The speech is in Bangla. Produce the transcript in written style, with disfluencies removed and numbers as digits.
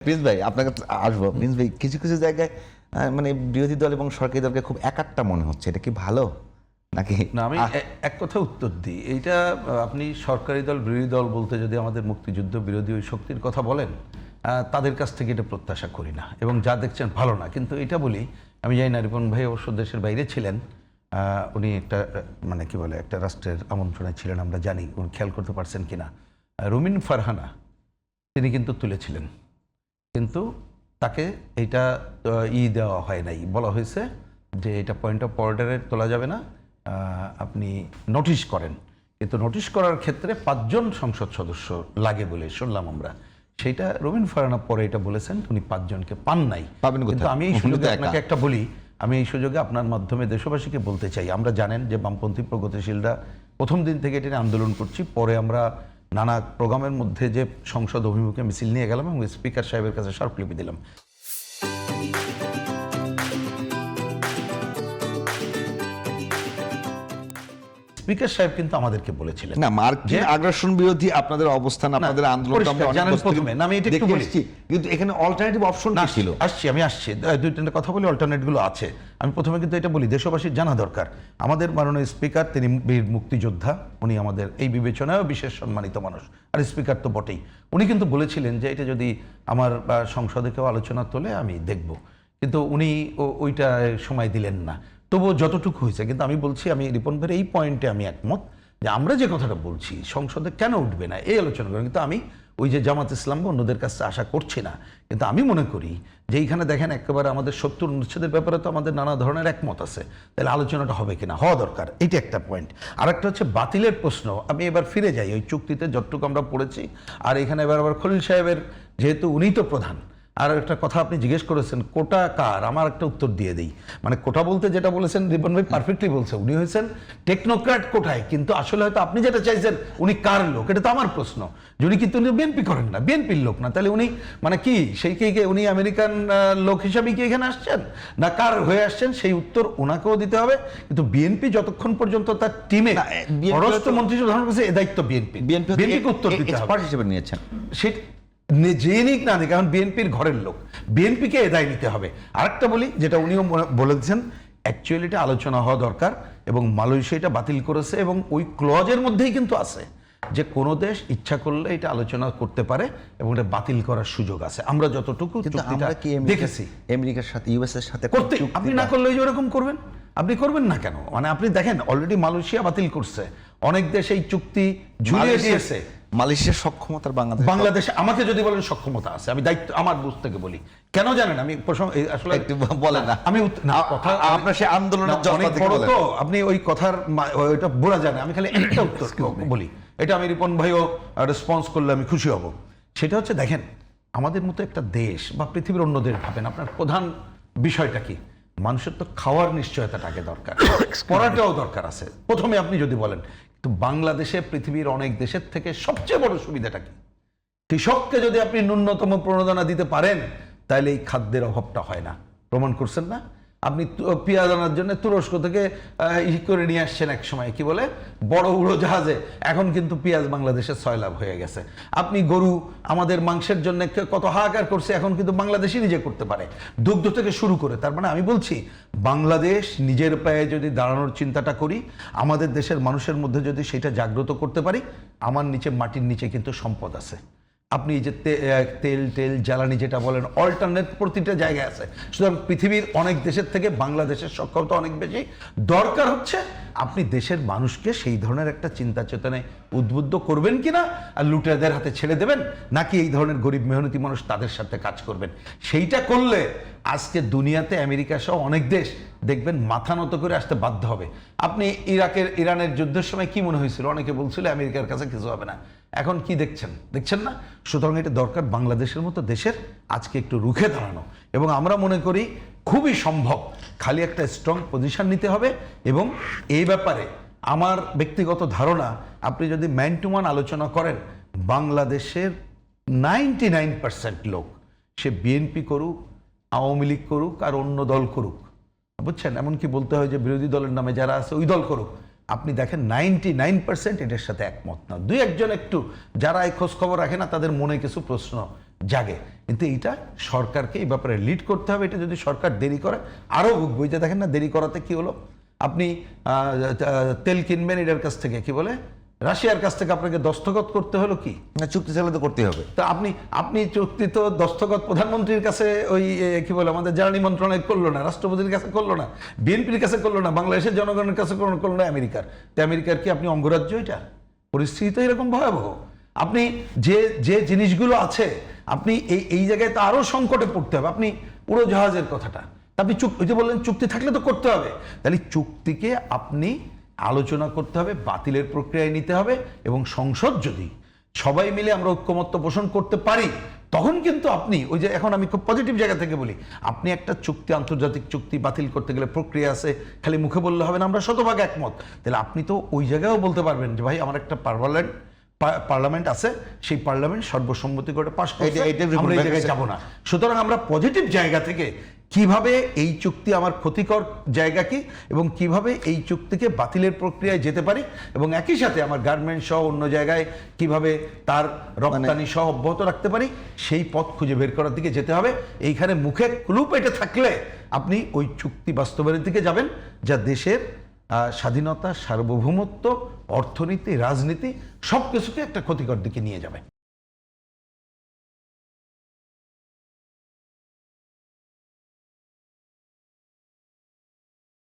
প্রিন্স ভাই আপনার কাছে আসবো। প্রিন্স ভাই কিছু কিছু জায়গায় মানে বিরোধী দল এবং সরকারি দলকে খুব একাট্টা মনে হচ্ছে, এটা কি ভালো নাকি? না, আমি এক কথা উত্তর দিই। এইটা আপনি সরকারি দল বিরোধী দল বলতে যদি আমাদের মুক্তিযুদ্ধ বিরোধী ওই শক্তির কথা বলেন, তাদের কাছ থেকে এটা প্রত্যাশা করি না, এবং যা দেখছেন ভালো না। কিন্তু এটা বলি, আমি জানি না, রিপন ভাই অবশ্য দেশের বাইরে ছিলেন, উনি একটা মানে কি বলে একটা রাষ্ট্রের আমন্ত্রণে ছিলেন, আমরা জানি, উনি খেয়াল করতে পারছেন কিনা। রুমিন ফারহানা তিনি কিন্তু তুলেছিলেন, কিন্তু তাকে এইটা দেওয়া হয় নাই, বলা হয়েছে যে এটা পয়েন্ট অফ অর্ডারে তোলা যাবে না, আপনি নোটিশ করেন। কিন্তু নোটিশ করার ক্ষেত্রে 5 জন সংসদ সদস্য লাগে বলে শুনলাম আমরা। সেইটা রবিন ফারহানা পরে এটা বলেছেন উনি 5 জনকে পান নাই। কিন্তু আমি এই সুযোগে আপনাকে একটা বলি, আমি এই সুযোগে আপনার মাধ্যমে দেশবাসীকে বলতে চাই, আমরা জানেন যে বামপন্থী প্রগতিশীলরা প্রথম দিন থেকে এটা নিয়ে আন্দোলন করছি, পরে আমরা নানা প্রোগ্রামের মধ্যে যে সংসদ অভিমুখে মিছিল নিয়ে গেলাম এবং স্পিকার সাহেবের কাছে স্মারকলিপি দিলাম। স্পিকার সাহেব কিন্তু আমাদেরকে বলেছিলেন না, মার্কিন আগ্রাসন বিরোধী আপনাদের অবস্থান, আপনাদের আন্দোলন কিন্তু এখানে অল্টারনেটিভ অপশন ছিল। আমি আসছি 2-3টা কথা বলি, অল্টারনেটগুলো আছে। আমি প্রথমে কিন্তু এটা বলি, দেশবাসীর জানা দরকার, আমাদের মাননীয় স্পিকার তিনি বীর মুক্তিযোদ্ধা, উনি আমাদের এই বিবেচনায়ও বিশেষ সম্মানিত মানুষ, আর স্পিকার তো বটেই। উনি কিন্তু বলেছিলেন যে এটা যদি আমার সংসদে কেউ আলোচনা তোলে আমি দেখব, কিন্তু উনি ওইটা সময় দিলেন না। তবুও যতটুকু হয়েছে, কিন্তু আমি বলছি, আমি রিপন ভাইয়ের এই পয়েন্টে আমি একমত যে আমরা যে কথাটা বলছি সংসদে কেন উঠবে না এই আলোচনা করেন, কিন্তু আমি ওই যে জামাত ইসলাম বা অন্যদের কাছে আশা করছি না। কিন্তু আমি মনে করি যে এইখানে দেখেন একেবারে আমাদের 70 অনুচ্ছেদের ব্যাপারে তো আমাদের নানা ধরনের একমত আছে, তাহলে আলোচনাটা হবে কিনা, হওয়া দরকার, এটা একটা পয়েন্ট। আর একটা হচ্ছে বাতিলের প্রশ্ন। আমি এবার ফিরে যাই ওই চুক্তিতে যতটুকু আমরা পড়েছি, আর এখানে এবার আবার খলিল সাহেবের, যেহেতু উনিই তো প্রধান। আর একটা কথা আপনি জিজ্ঞেস করেছেন কোটা কার, আমার একটা উত্তর দিয়ে দিই। মানে কোটা বলতে যেটা বলেছেন রিপন ভাই পারফেক্টলি বলছে, উনি হয়েছেন টেকনোক্র্যাট কোটায়, কিন্তু আসলে হয়তো আপনি যেটা চাইছেন উনি কার লোক, এটা তো আমার প্রশ্ন। যদি কিন্তু উনি বিএনপি করেন না, বিএনপির লোক না, তাহলে উনি মানে কি সেই কে উনি আমেরিকান লোক হিসাবে কি এখানে আসছেন না কার হয়ে আসছেন, সেই উত্তর ওনাকেও দিতে হবে। কিন্তু বিএনপি যতক্ষণ পর্যন্ত তার টিমে পররাষ্ট্রমন্ত্রী ধারণ করছে, এ দায়িত্ব বিএনপিকে উত্তর দিতে হবে, এক্সপার্ট হিসেবে নিয়েছেন সেটা যে নিক না নিক, কারণ বিএনপির ঘরের লোক, বিএনপিকে এদায় নিতে হবে। আরেকটা বলি, যেটা উনিও বলেছেন, অ্যাকচুয়ালি এটা আলোচনা হওয়া দরকার, এবং মালয়েশিয়া এটা বাতিল করেছে, এবং ওই ক্লজের মধ্যেই কিন্তু আছে যে কোনো দেশ ইচ্ছা করলে এটা আলোচনা করতে পারে এবং এটা বাতিল করার সুযোগ আছে। আমরা যতটুকু দেখেছি আমেরিকার সাথে ইউএস এর সাথে করতে, আপনি না করলে ওরকম করবেন, আপনি করবেন না কেন? মানে আপনি দেখেন অলরেডি মালয়েশিয়া বাতিল করছে, অনেক দেশ এই চুক্তি ঝুলিয়ে দিয়েছে। মালয়েশিয়ার সক্ষমতার বাংলাদেশে আমাকে যদি বলেন সক্ষমতা আছে, আমি দায়িত্ব আমার বুঝ থেকে বলি, কেন জানেন? আমি আসলে বলেন না, আমি কথা আপনার সে আন্দোলনের অনেক বড় তো, আপনি ওই কথার ওইটা বোঝা যায় না। আমি খালি একটা উত্তর বলি, এটা আমি রিপন ভাইও রেসপন্স করলে আমি খুশি হব। সেটা হচ্ছে, দেখেন আমাদের মতো একটা দেশ বা পৃথিবীর অন্য দেশ ভাবেন, আপনার প্রধান বিষয়টা কি? মানুষের তো খাওয়ার নিশ্চয়তাটাকে দরকার, পড়াটাও দরকার আছে প্রথমে। আপনি যদি বলেন, তো বাংলাদেশে পৃথিবীর অনেক দেশের থেকে সবচেয়ে বড় সুবিধাটা কি? কৃষককে যদি আপনি ন্যূনতম প্রণোদনা দিতে পারেন, তাহলে এই খাদ্যের অভাবটা হয় না। প্রমাণ করছেন না? আপনি পেঁয়াজ আনার জন্য তুরস্ক থেকে করে নিয়ে আসছেন এক সময়, কি বলে, বড় উড়োজাহাজে। এখন কিন্তু পেঁয়াজ বাংলাদেশের 6 লাভ হয়ে গেছে। আপনি গরু আমাদের মাংসের জন্য কত হাহাকার করছে, এখন কিন্তু বাংলাদেশই নিজে করতে পারে, দুগ্ধ থেকে শুরু করে। তার মানে আমি বলছি, বাংলাদেশ নিজের পায়ে যদি দাঁড়ানোর চিন্তাটা করি, আমাদের দেশের মানুষের মধ্যে যদি সেটা জাগ্রত করতে পারি, আমার নিচে মাটির নিচে কিন্তু সম্পদ আছে। আপনি যে তেল জ্বালানি যেটা বলেন, অল্টারনেট প্রতিটা জায়গায় আছে। সুতরাং পৃথিবীর অনেক দেশের থেকে বাংলাদেশের সক্ষমতা অনেক বেশি। দরকার হচ্ছে আপনি দেশের মানুষকে সেই ধরনের একটা চিন্তা চেতনায় উদ্বুদ্ধ করবেন কিনা, আর লুটেরাদের হাতে ছেড়ে দেবেন, নাকি এই ধরনের গরিব মেহনতি মানুষ তাদের সাথে কাজ করবেন। সেইটা করলে আজকে দুনিয়াতে আমেরিকা সহ অনেক দেশ দেখবেন মাথা নত করে আসতে বাধ্য হবে। আপনি ইরানের যুদ্ধের সময় কি মনে হয়েছিল? অনেকে বলছিল আমেরিকার কাছে কিছু হবে না। এখন কি দেখছেন না? সুতরাং এটা দরকার বাংলাদেশের মতো দেশের আজকে একটু রুখে দাঁড়ানো, এবং আমরা মনে করি খুবই সম্ভব। খালি একটা স্ট্রং পজিশন নিতে হবে, এবং এই ব্যাপারে আমার ব্যক্তিগত ধারণা, আপনি যদি ম্যান টু ম্যান আলোচনা করেন, বাংলাদেশের 99% লোক, সে বিএনপি করুক, আওয়ামী লীগ করুক, আর অন্য দল করুক, বুঝছেন, এমনকি বলতে হয় যে বিরোধী দলের নামে যারা আছে ওই দল করুক, আপনি দেখেন 99% এটার সাথে একমত না। 2-1 জন একটু যারা এই খোঁজ খবর রাখে না, তাদের মনে কিছু প্রশ্ন জাগে। কিন্তু এইটা সরকারকে এই ব্যাপারে লিড করতে হবে। এটা যদি সরকার দেরি করে আরও ভুগবে। যে দেখেন না, দেরি করাতে কি হলো, আপনি তেল কিনবেন এটার কাছ থেকে, কি বলে, রাশিয়ার কাছ থেকে আপনাকে দস্তখত করতে হলো কি না, চুক্তি চালু তো করতেই হবে। তো আপনি চুক্তি তো দস্তখত প্রধানমন্ত্রীর কাছে ওই কি বলে আমাদের জ্বালানি মন্ত্রণালয় করলো না, রাষ্ট্রপতির কাছে করলো না, বিএনপির কাছে করলো না, বাংলাদেশের জনগণের কাছে করলো না আমেরিকার। তো আমেরিকার কি আপনি অঙ্গরাজ্য? এটা পরিস্থিতি তো এরকম ভয়াবহ। আপনি যে জিনিসগুলো আছে আপনি এই জায়গায় তো আরো সংকটে পড়তে হবে। আপনি উড়োজাহাজের কথাটা আপনি ওই যে বললেন চুক্তি থাকলে তো করতে হবে, তাহলে চুক্তিকে আপনি আলোচনা করতে হবে, বাতিলের প্রক্রিয়ায় নিতে হবে, এবং সংসদ যদি সবাই মিলে আমরা ঐক্যমত্য পোষণ করতে পারি, তখন কিন্তু আপনি ওই যে, এখন আমি খুব পজিটিভ জায়গা থেকে বলি, আপনি একটা চুক্তি, আন্তর্জাতিক চুক্তি বাতিল করতে গেলে প্রক্রিয়া আছে, খালি মুখে বললে হবে না আমরা শতভাগ একমত। তাহলে আপনি তো ওই জায়গায়ও বলতে পারবেন যে ভাই আমার একটা পার্লামেন্ট আছে, সেই পার্লামেন্ট সর্বসম্মতি করে পাশ করছে, আমরা এই জায়গায় যাব না। সুতরাং আমরা পজিটিভ জায়গা থেকে কিভাবে এই চুক্তি আমার ক্ষতিকর জায়গা কি, এবং কিভাবে এই চুক্তিকে বাতিলের প্রক্রিয়ায় যেতে পারি, এবং একই সাথে আমার গার্মেন্টস সহ অন্য জায়গায় কিভাবে তার রপ্তানি সহ অব্যাহত রাখতে পারি, সেই পথ খুঁজে বের করার দিকে যেতে হবে। এইখানে মুখে ক্লু পেটে থাকলে আপনি ওই চুক্তি বাস্তবায়নের দিকে যাবেন, যা দেশের স্বাধীনতা, সার্বভৌমত্ব, অর্থনীতি, রাজনীতি সব কিছুকে একটা ক্ষতিকর দিকে নিয়ে যাবে।